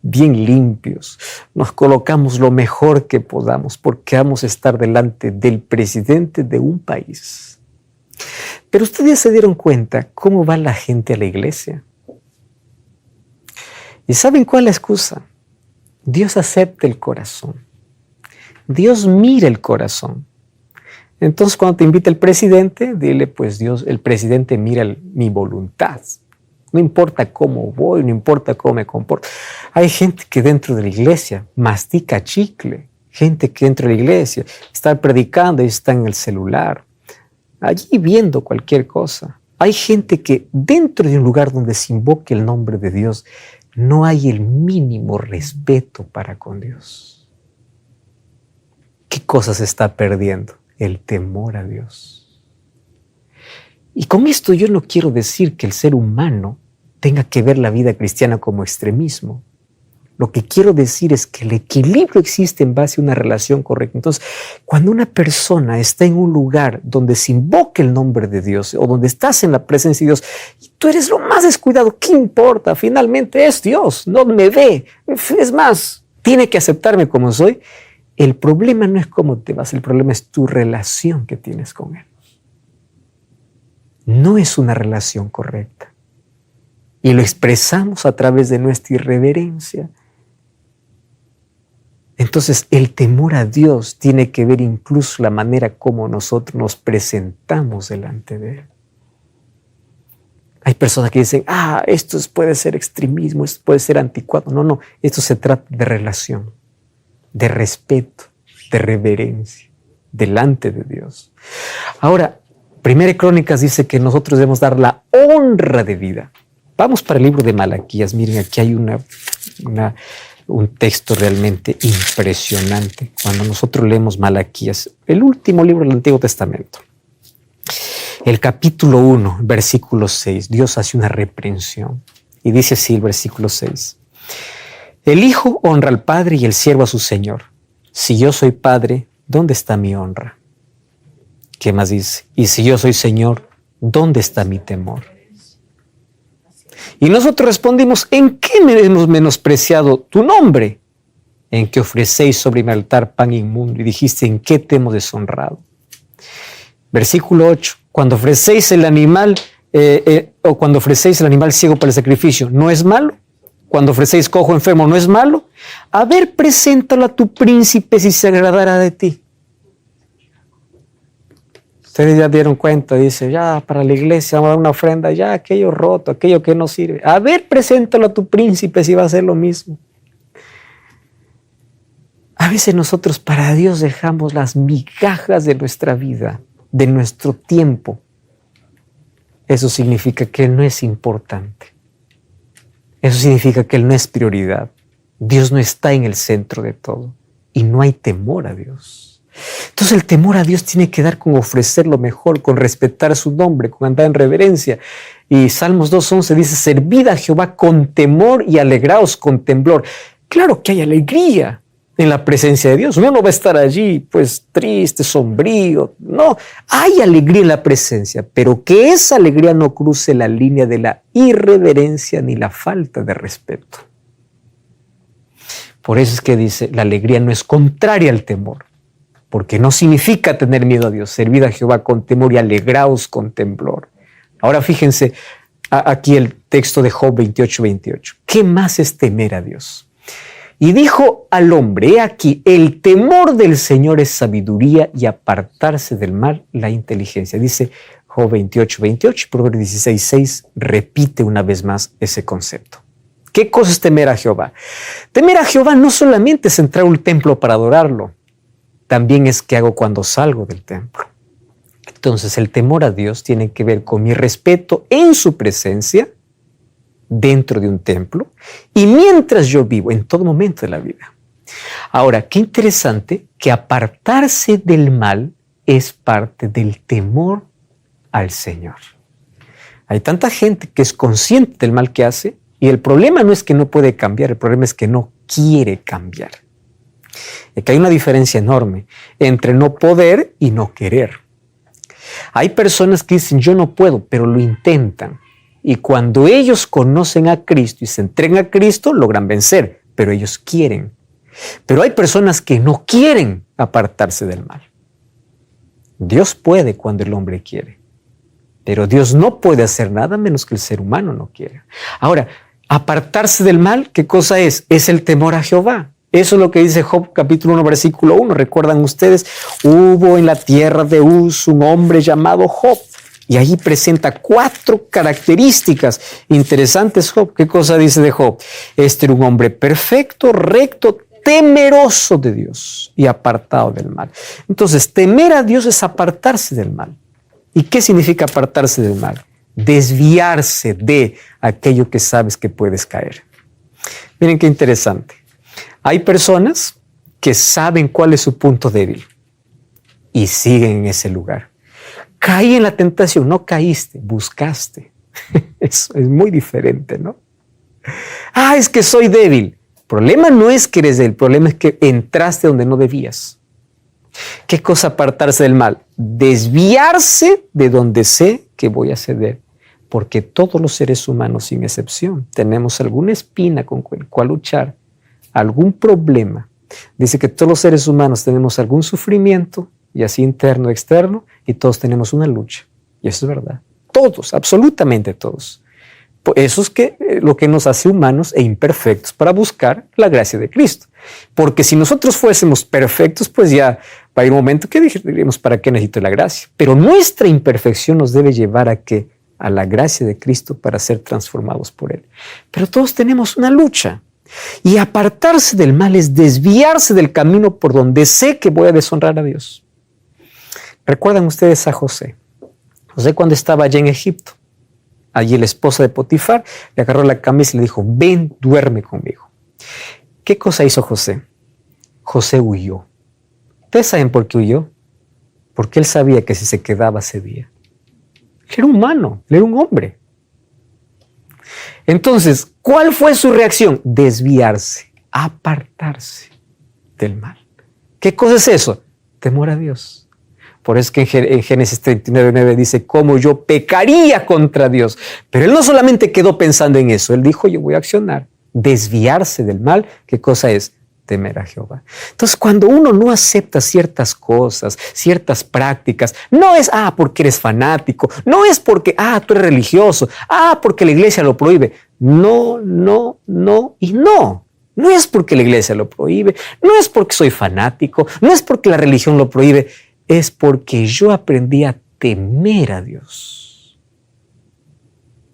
Bien limpios, nos colocamos lo mejor que podamos porque vamos a estar delante del presidente de un país. Pero ustedes se dieron cuenta cómo va la gente a la iglesia. ¿Y saben cuál es la excusa? Dios acepta el corazón. Dios mira el corazón. Entonces, cuando te invita el presidente, dile, pues Dios, el presidente mira mi voluntad. No importa cómo voy, no importa cómo me comporto. Hay gente que dentro de la iglesia mastica chicle. Gente que dentro de la iglesia está predicando y está en el celular. Allí viendo cualquier cosa. Hay gente que dentro de un lugar donde se invoque el nombre de Dios, no hay el mínimo respeto para con Dios. ¿Qué cosa se está perdiendo? El temor a Dios. Y con esto yo no quiero decir que el ser humano tenga que ver la vida cristiana como extremismo. Lo que quiero decir es que el equilibrio existe en base a una relación correcta. Entonces, cuando una persona está en un lugar donde se invoca el nombre de Dios o donde estás en la presencia de Dios y tú eres lo más descuidado, ¿qué importa? Finalmente es Dios, no me ve. Es más, tiene que aceptarme como soy. El problema no es cómo te vas, el problema es tu relación que tienes con Él. No es una relación correcta. Y lo expresamos a través de nuestra irreverencia. Entonces, el temor a Dios tiene que ver incluso la manera como nosotros nos presentamos delante de Él. Hay personas que dicen, esto puede ser extremismo, esto puede ser anticuado. No, esto se trata de relación, de respeto, de reverencia, delante de Dios. Ahora, Primera Crónicas dice que nosotros debemos dar la honra de vida. Vamos para el libro de Malaquías. Miren, aquí hay un texto realmente impresionante. Cuando nosotros leemos Malaquías, el último libro del Antiguo Testamento, el capítulo 1, versículo 6, Dios hace una reprensión. Y dice así el versículo 6. El hijo honra al padre y el siervo a su señor. Si yo soy padre, ¿dónde está mi honra? ¿Qué más dice? Y si yo soy señor, ¿dónde está mi temor? Y nosotros respondimos, ¿en qué hemos menospreciado tu nombre? En que ofrecéis sobre mi altar pan inmundo. Y dijiste, ¿en qué te hemos deshonrado? Versículo 8, cuando ofrecéis el animal, o cuando ofrecéis el animal ciego para el sacrificio, ¿no es malo? Cuando ofrecéis cojo enfermo, ¿no es malo? A ver, preséntalo a tu príncipe si se agradara de ti. Ustedes ya dieron cuenta, dice, ya para la iglesia vamos a dar una ofrenda, ya aquello roto, aquello que no sirve. A ver, preséntalo a tu príncipe si va a hacer lo mismo. A veces nosotros para Dios dejamos las migajas de nuestra vida, de nuestro tiempo. Eso significa que Él no es importante. Eso significa que Él no es prioridad. Dios no está en el centro de todo y no hay temor a Dios. Entonces el temor a Dios tiene que dar con ofrecer lo mejor, con respetar su nombre, con andar en reverencia. Y Salmos 2:11 dice, servid a Jehová con temor y alegraos con temblor. Claro que hay alegría, en la presencia de Dios. Uno no va a estar allí pues triste, sombrío. No, hay alegría en la presencia, pero que esa alegría no cruce la línea de la irreverencia ni la falta de respeto. Por eso es que dice, la alegría no es contraria al temor, porque no significa tener miedo a Dios. Servid a Jehová con temor y alegraos con temblor. Ahora fíjense aquí el texto de Job 28:28. ¿Qué más es temer a Dios? Y dijo al hombre, he aquí, el temor del Señor es sabiduría y apartarse del mal la inteligencia. Dice Job 28:28, Proverbios 16:6 repite una vez más ese concepto. ¿Qué cosa es temer a Jehová? Temer a Jehová no solamente es entrar a un templo para adorarlo, también es qué hago cuando salgo del templo. Entonces el temor a Dios tiene que ver con mi respeto en su presencia, dentro de un templo y mientras yo vivo, en todo momento de la vida. Ahora, qué interesante que apartarse del mal es parte del temor al Señor. Hay tanta gente que es consciente del mal que hace y el problema no es que no puede cambiar, el problema es que no quiere cambiar. Y que hay una diferencia enorme entre no poder y no querer. Hay personas que dicen yo no puedo, pero lo intentan. Y cuando ellos conocen a Cristo y se entregan a Cristo, logran vencer, pero ellos quieren. Pero hay personas que no quieren apartarse del mal. Dios puede cuando el hombre quiere, pero Dios no puede hacer nada menos que el ser humano no quiera. Ahora, apartarse del mal, ¿qué cosa es? Es el temor a Jehová. Eso es lo que dice Job capítulo 1, versículo 1. ¿Recuerdan ustedes? Hubo en la tierra de Uz un hombre llamado Job. Y ahí presenta 4 características interesantes Job. ¿Qué cosa dice de Job? Este era un hombre perfecto, recto, temeroso de Dios y apartado del mal. Entonces, temer a Dios es apartarse del mal. ¿Y qué significa apartarse del mal? Desviarse de aquello que sabes que puedes caer. Miren qué interesante. Hay personas que saben cuál es su punto débil y siguen en ese lugar. Caí en la tentación, no caíste, buscaste. Eso es muy diferente, ¿no? Es que soy débil. El problema no es que eres débil, el problema es que entraste donde no debías. ¿Qué cosa apartarse del mal? Desviarse de donde sé que voy a ceder. Porque todos los seres humanos, sin excepción, tenemos alguna espina con cual luchar, algún problema. Dice que todos los seres humanos tenemos algún sufrimiento, y así interno, externo, y todos tenemos una lucha. Y eso es verdad. Todos, absolutamente todos. Eso es lo que nos hace humanos e imperfectos para buscar la gracia de Cristo. Porque si nosotros fuésemos perfectos, pues ya va a ir un momento que diríamos, ¿para qué necesito la gracia? Pero nuestra imperfección nos debe llevar a la gracia de Cristo para ser transformados por Él. Pero todos tenemos una lucha. Y apartarse del mal es desviarse del camino por donde sé que voy a deshonrar a Dios. ¿Recuerdan ustedes a José? José cuando estaba allá en Egipto, allí la esposa de Potifar le agarró la camisa y le dijo, ven, duerme conmigo. ¿Qué cosa hizo José? José huyó. ¿Ustedes saben por qué huyó? Porque él sabía que si se quedaba cedía. Él era humano, él era un hombre. Entonces, ¿cuál fue su reacción? Desviarse, apartarse del mal. ¿Qué cosa es eso? Temor a Dios. Por eso es que en Génesis 39:9 dice, cómo yo pecaría contra Dios. Pero él no solamente quedó pensando en eso, él dijo, yo voy a accionar. Desviarse del mal, ¿qué cosa es? Temer a Jehová. Entonces, cuando uno no acepta ciertas cosas, ciertas prácticas, no es, porque eres fanático, no es porque, tú eres religioso, porque la iglesia lo prohíbe. No, no, no y no. No es porque la iglesia lo prohíbe, no es porque soy fanático, no es porque la religión lo prohíbe, es porque yo aprendí a temer a Dios.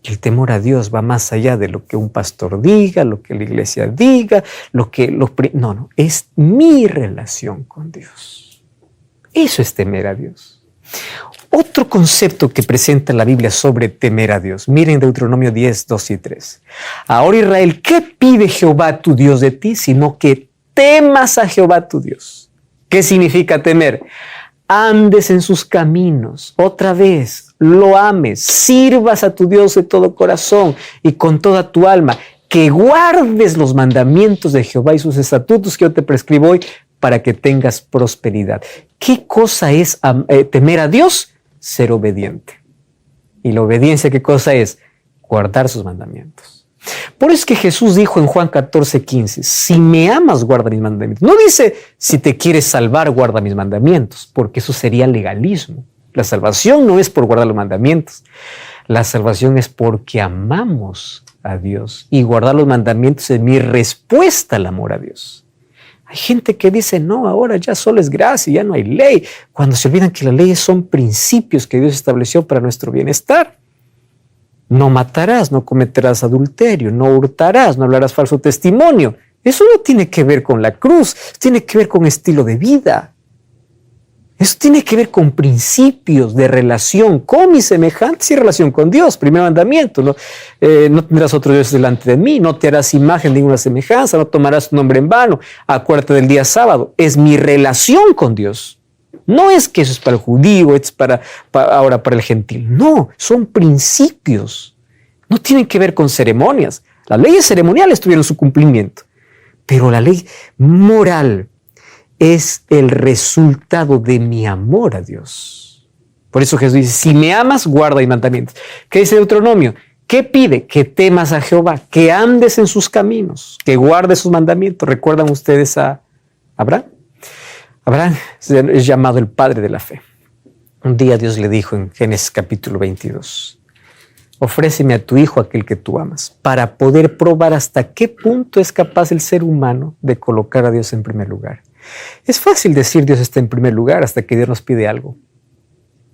El temor a Dios va más allá de lo que un pastor diga, lo que la iglesia diga, no, es mi relación con Dios. Eso es temer a Dios. Otro concepto que presenta la Biblia sobre temer a Dios. Miren Deuteronomio 10, 2 y 3. Ahora Israel, ¿qué pide Jehová tu Dios de ti? Sino que temas a Jehová tu Dios. ¿Qué significa temer? Andes en sus caminos, otra vez, lo ames, sirvas a tu Dios de todo corazón y con toda tu alma. que guardes los mandamientos de Jehová y sus estatutos que yo te prescribo hoy para que tengas prosperidad. ¿Qué cosa es temer a Dios? Ser obediente. ¿Y la obediencia qué cosa es? Guardar sus mandamientos. Por eso es que Jesús dijo en Juan 14:15, si me amas, guarda mis mandamientos. No dice, si te quieres salvar, guarda mis mandamientos, porque eso sería legalismo. La salvación no es por guardar los mandamientos. La salvación es porque amamos a Dios. Y guardar los mandamientos es mi respuesta al amor a Dios. Hay gente que dice, no, ahora ya solo es gracia, ya no hay ley. Cuando se olvidan que las leyes son principios que Dios estableció para nuestro bienestar. No matarás, no cometerás adulterio, no hurtarás, no hablarás falso testimonio. Eso no tiene que ver con la cruz, tiene que ver con estilo de vida. Eso tiene que ver con principios de relación con mis semejantes y relación con Dios. Primer mandamiento, no tendrás otro Dios delante de mí, no te harás imagen de ninguna semejanza, no tomarás tu nombre en vano, acuérdate del día sábado. Es mi relación con Dios. No es que eso es para el judío, es ahora para el gentil. No, son principios. No tienen que ver con ceremonias. Las leyes ceremoniales tuvieron su cumplimiento, pero la ley moral es el resultado de mi amor a Dios. Por eso Jesús dice, si me amas, guarda mis mandamientos. ¿Qué dice Deuteronomio? ¿Qué pide? Que temas a Jehová, que andes en sus caminos, que guardes sus mandamientos. ¿Recuerdan ustedes a Abraham? Abraham es llamado el padre de la fe. Un día Dios le dijo en Génesis capítulo 22, ofréceme a tu hijo, aquel que tú amas, para poder probar hasta qué punto es capaz el ser humano de colocar a Dios en primer lugar. Es fácil decir Dios está en primer lugar hasta que Dios nos pide algo.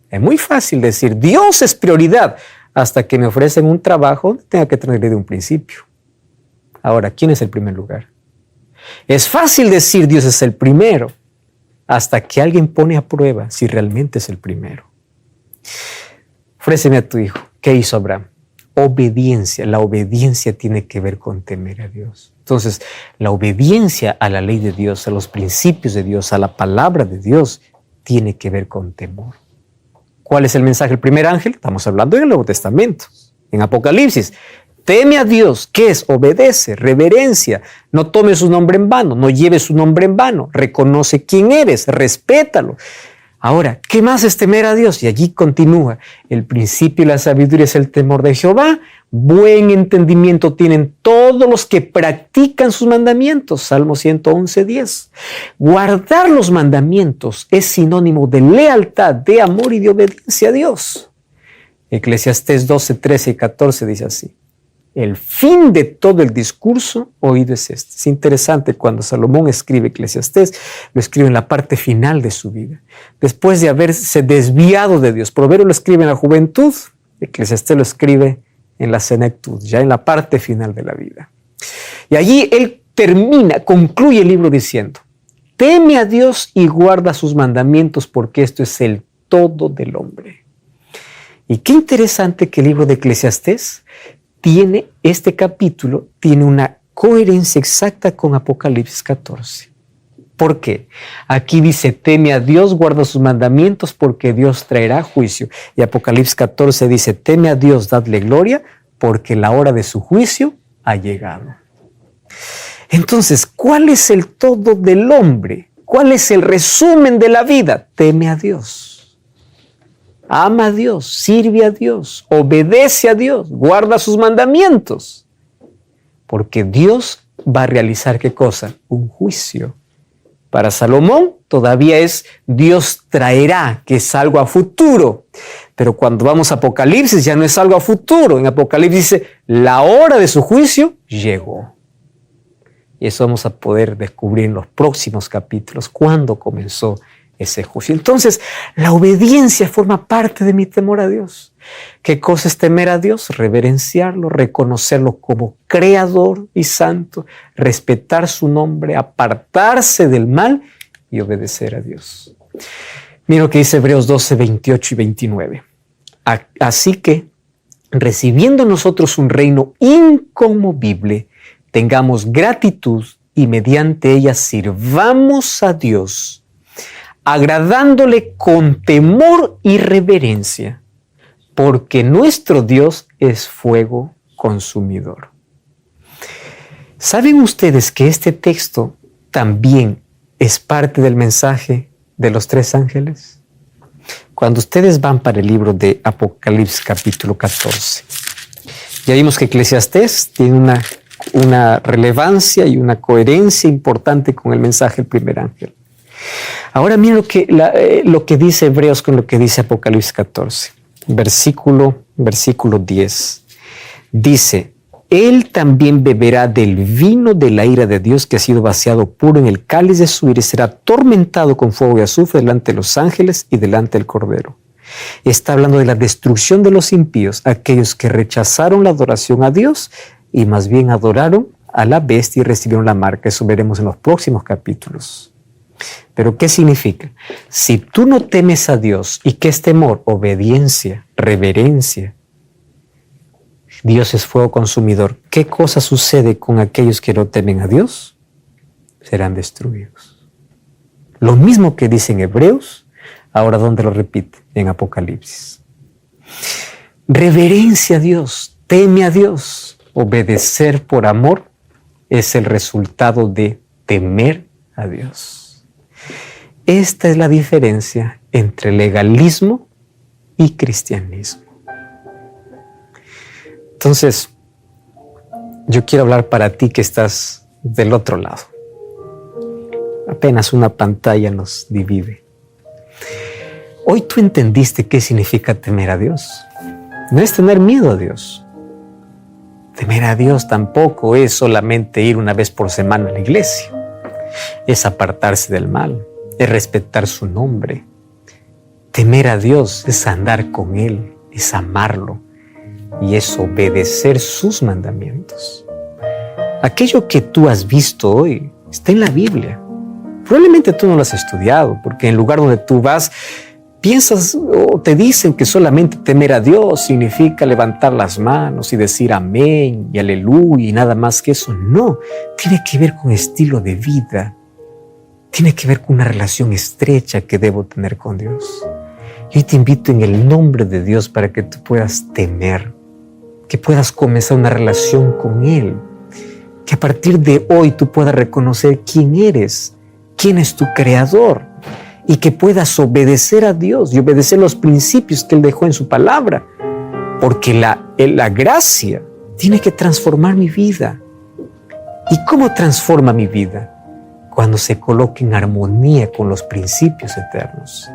Es muy fácil decir Dios es prioridad hasta que me ofrecen un trabajo donde tenga que tener de un principio. Ahora, ¿quién es el primer lugar? Es fácil decir Dios es el primero hasta que alguien pone a prueba si realmente es el primero. Ofréceme a tu hijo. ¿Qué hizo Abraham? Obediencia. La obediencia tiene que ver con temer a Dios. Entonces, la obediencia a la ley de Dios, a los principios de Dios, a la palabra de Dios, tiene que ver con temor. ¿Cuál es el mensaje del primer ángel? Estamos hablando en el Nuevo Testamento, en Apocalipsis. Teme a Dios. ¿Qué es? Obedece, reverencia. No tome su nombre en vano, no lleve su nombre en vano. Reconoce quién eres, respétalo. Ahora, ¿qué más es temer a Dios? Y allí continúa. El principio y la sabiduría es el temor de Jehová. Buen entendimiento tienen todos los que practican sus mandamientos. Salmo 111:10. Guardar los mandamientos es sinónimo de lealtad, de amor y de obediencia a Dios. Eclesiastés 12:13 y 14 dice así. El fin de todo el discurso oído es este. Es interesante cuando Salomón escribe Eclesiastés, lo escribe en la parte final de su vida. Después de haberse desviado de Dios. Proverbio lo escribe en la juventud, Eclesiastés lo escribe en la senectud, ya en la parte final de la vida. Y allí él concluye el libro diciendo, teme a Dios y guarda sus mandamientos porque esto es el todo del hombre. Y qué interesante que el libro de Eclesiastés este capítulo tiene una coherencia exacta con Apocalipsis 14. ¿Por qué? Aquí dice, teme a Dios, guarda sus mandamientos porque Dios traerá juicio. Y Apocalipsis 14 dice, teme a Dios, dadle gloria porque la hora de su juicio ha llegado. Entonces, ¿cuál es el todo del hombre? ¿Cuál es el resumen de la vida? Teme a Dios. Ama a Dios, sirve a Dios, obedece a Dios, guarda sus mandamientos. Porque Dios va a realizar ¿qué cosa? Un juicio. Para Salomón todavía es Dios traerá, que es algo a futuro. Pero cuando vamos a Apocalipsis ya no es algo a futuro. En Apocalipsis dice, la hora de su juicio llegó. Y eso vamos a poder descubrir en los próximos capítulos, cuándo comenzó ese juicio. Entonces, la obediencia forma parte de mi temor a Dios. ¿Qué cosa es temer a Dios? Reverenciarlo, reconocerlo como creador y santo, respetar su nombre, apartarse del mal y obedecer a Dios. Mira lo que dice Hebreos 12, 28 y 29. Así que, recibiendo nosotros un reino inconmovible, tengamos gratitud y mediante ella sirvamos a Dios, agradándole con temor y reverencia, porque nuestro Dios es fuego consumidor. ¿Saben ustedes que este texto también es parte del mensaje de los 3 ángeles? Cuando ustedes van para el libro de Apocalipsis capítulo 14, ya vimos que Eclesiastés tiene una relevancia y una coherencia importante con el mensaje del primer ángel. Ahora miren lo que dice Hebreos con lo que dice Apocalipsis 14, versículo 10. Dice: Él también beberá del vino de la ira de Dios que ha sido vaciado puro en el cáliz de su ira y será atormentado con fuego y azufre delante de los ángeles y delante del Cordero. Está hablando de la destrucción de los impíos, aquellos que rechazaron la adoración a Dios y más bien adoraron a la bestia y recibieron la marca. Eso veremos en los próximos capítulos. Pero ¿qué significa? Si tú no temes a Dios, ¿y qué es temor? Obediencia, reverencia. Dios es fuego consumidor. ¿Qué cosa sucede con aquellos que no temen a Dios? Serán destruidos. Lo mismo que dice en Hebreos, ahora ¿dónde lo repite? En Apocalipsis. Reverencia a Dios, teme a Dios. Obedecer por amor es el resultado de temer a Dios. Esta es la diferencia entre legalismo y cristianismo. Entonces, yo quiero hablar para ti que estás del otro lado. Apenas una pantalla nos divide. Hoy tú entendiste qué significa temer a Dios. No es tener miedo a Dios. Temer a Dios tampoco es solamente ir una vez por semana a la iglesia. Es apartarse del mal, es respetar su nombre. Temer a Dios es andar con Él, es amarlo y es obedecer sus mandamientos. Aquello que tú has visto hoy está en la Biblia. Probablemente tú no lo has estudiado, porque en el lugar donde tú vas, piensas o te dicen que solamente temer a Dios significa levantar las manos y decir amén y aleluya y nada más que eso. No, tiene que ver con estilo de vida. Tiene que ver con una relación estrecha que debo tener con Dios. Y hoy te invito en el nombre de Dios para que tú puedas temer, que puedas comenzar una relación con Él, que a partir de hoy tú puedas reconocer quién eres, quién es tu creador, y que puedas obedecer a Dios y obedecer los principios que Él dejó en su palabra, porque la gracia tiene que transformar mi vida. ¿Y cómo transforma mi vida? Cuando se coloque en armonía con los principios eternos.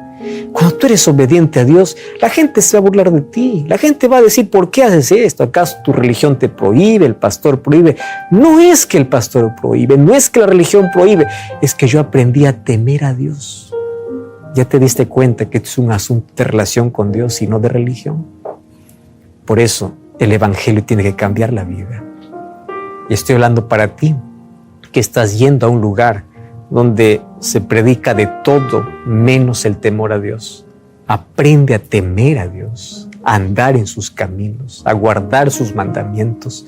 Cuando tú eres obediente a Dios, la gente se va a burlar de ti. La gente va a decir, ¿por qué haces esto? ¿Acaso tu religión te prohíbe? ¿El pastor prohíbe? No es que el pastor prohíbe, no es que la religión prohíbe, es que yo aprendí a temer a Dios. ¿Ya te diste cuenta que es un asunto de relación con Dios y no de religión? Por eso el Evangelio tiene que cambiar la vida. Y estoy hablando para ti, que estás yendo a un lugar donde se predica de todo menos el temor a Dios. Aprende a temer a Dios, a andar en sus caminos, a guardar sus mandamientos.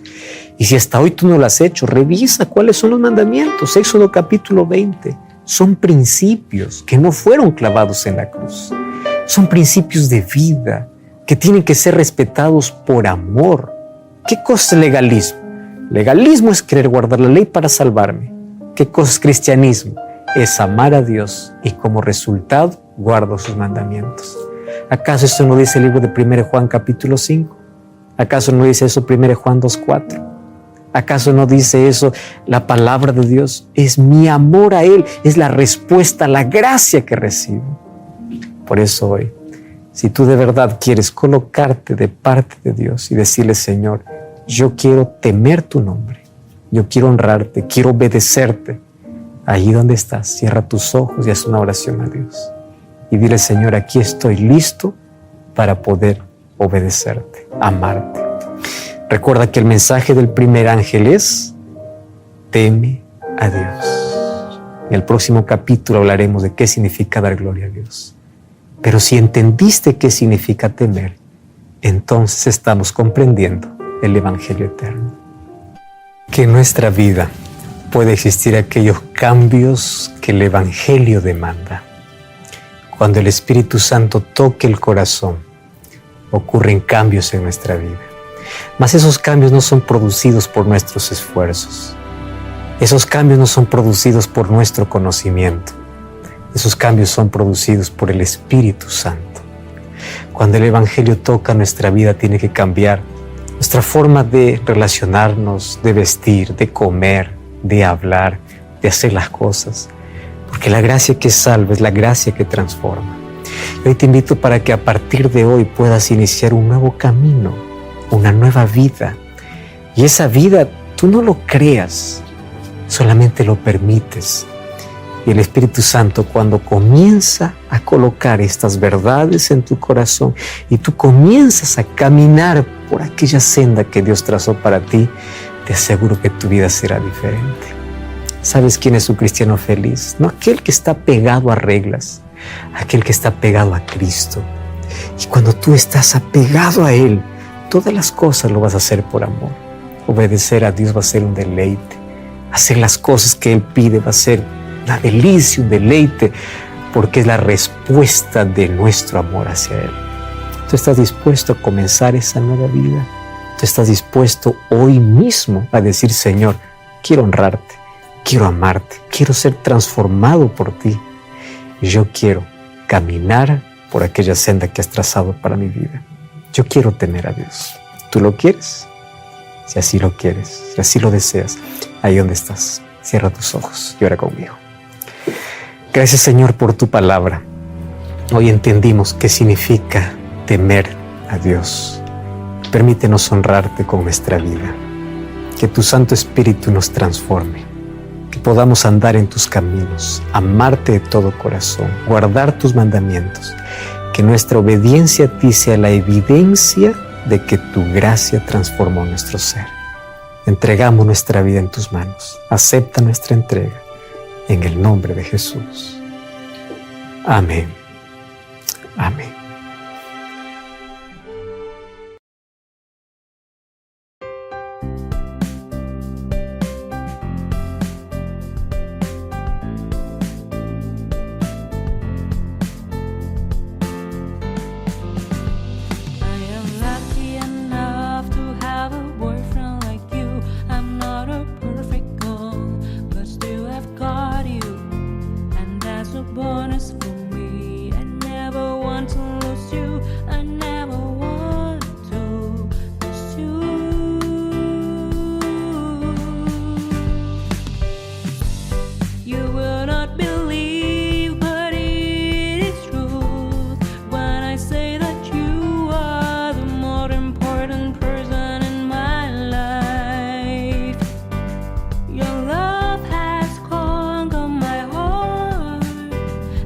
Y si hasta hoy tú no lo has hecho, revisa cuáles son los mandamientos. Éxodo capítulo 20. Son principios que no fueron clavados en la cruz. Son principios de vida que tienen que ser respetados por amor. ¿Qué cosa es legalismo? Legalismo es querer guardar la ley para salvarme. ¿Qué cosa es cristianismo? Es amar a Dios y como resultado guardo sus mandamientos. ¿Acaso eso no dice el libro de 1 Juan capítulo 5? ¿Acaso no dice eso 1 Juan 2:4? ¿Acaso no dice eso la palabra de Dios? Es mi amor a Él, es la respuesta a la gracia que recibo. Por eso hoy, si tú de verdad quieres colocarte de parte de Dios y decirle, Señor, yo quiero temer tu nombre, yo quiero honrarte, quiero obedecerte. Allí donde estás, cierra tus ojos y haz una oración a Dios. Y dile, Señor, aquí estoy listo para poder obedecerte, amarte. Recuerda que el mensaje del primer ángel es, teme a Dios. En el próximo capítulo hablaremos de qué significa dar gloria a Dios. Pero si entendiste qué significa temer, entonces estamos comprendiendo el Evangelio eterno. Que en nuestra vida puede existir aquellos cambios que el Evangelio demanda. Cuando el Espíritu Santo toque el corazón, ocurren cambios en nuestra vida. Mas esos cambios no son producidos por nuestros esfuerzos. Esos cambios no son producidos por nuestro conocimiento. Esos cambios son producidos por el Espíritu Santo. Cuando el Evangelio toca nuestra vida, tiene que cambiar nuestra forma de relacionarnos, de vestir, de comer, de hablar, de hacer las cosas. Porque la gracia que salva es la gracia que transforma. Y hoy te invito para que a partir de hoy puedas iniciar un nuevo camino, una nueva vida. Y esa vida tú no lo creas, solamente lo permites. Y el Espíritu Santo, cuando comienza a colocar estas verdades en tu corazón y tú comienzas a caminar por aquella senda que Dios trazó para ti, te aseguro que tu vida será diferente. ¿Sabes quién es un cristiano feliz? No aquel que está pegado a reglas, aquel que está pegado a Cristo. Y cuando tú estás apegado a Él, todas las cosas lo vas a hacer por amor. Obedecer a Dios va a ser un deleite. Hacer las cosas que Él pide va a ser una delicia, un deleite, porque es la respuesta de nuestro amor hacia Él. ¿Tú estás dispuesto a comenzar esa nueva vida? ¿Tú estás dispuesto hoy mismo a decir, Señor, quiero honrarte, quiero amarte, quiero ser transformado por ti? Y yo quiero caminar por aquella senda que has trazado para mi vida. Yo quiero temer a Dios. ¿Tú lo quieres? Si así lo quieres, si así lo deseas, ahí donde estás, cierra tus ojos y ora conmigo. Gracias, Señor, por tu palabra. Hoy entendimos qué significa temer a Dios. Permítenos honrarte con nuestra vida. Que tu Santo Espíritu nos transforme. Que podamos andar en tus caminos, amarte de todo corazón, guardar tus mandamientos. Que nuestra obediencia a ti sea la evidencia de que tu gracia transformó nuestro ser. Entregamos nuestra vida en tus manos. Acepta nuestra entrega en el nombre de Jesús. Amén. Amén. Bonus for me. I never want to lose you. I never want to lose you. You will not believe, but it is true when I say that you are the more important person in my life. Your love has conquered my heart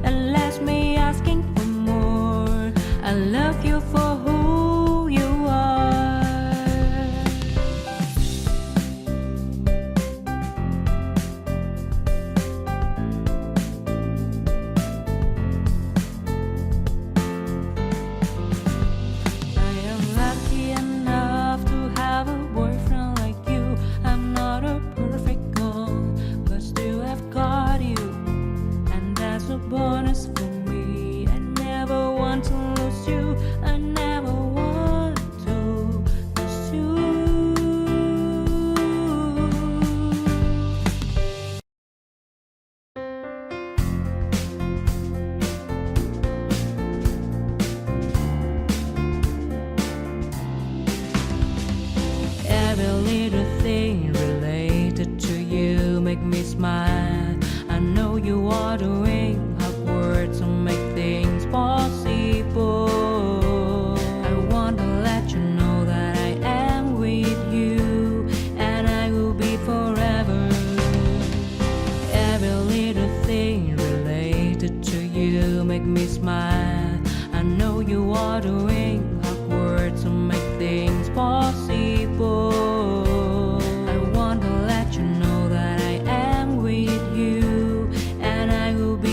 and left me asking for more. I love you for who you are. I am lucky enough to have a boyfriend like you. I'm not a perfect girl, but still I've got you, and that's a bonus for me. I never want to lose you. I never want to lose you. Every little thing related to you make me smile. I know you are doing hard work to make things possible. I want to let you know that I am with you, and I will be forever. Every little thing related to you make me smile. I know you are doing hard work to make things possible. I want to let you know that I am with you, and I will be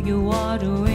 you are doing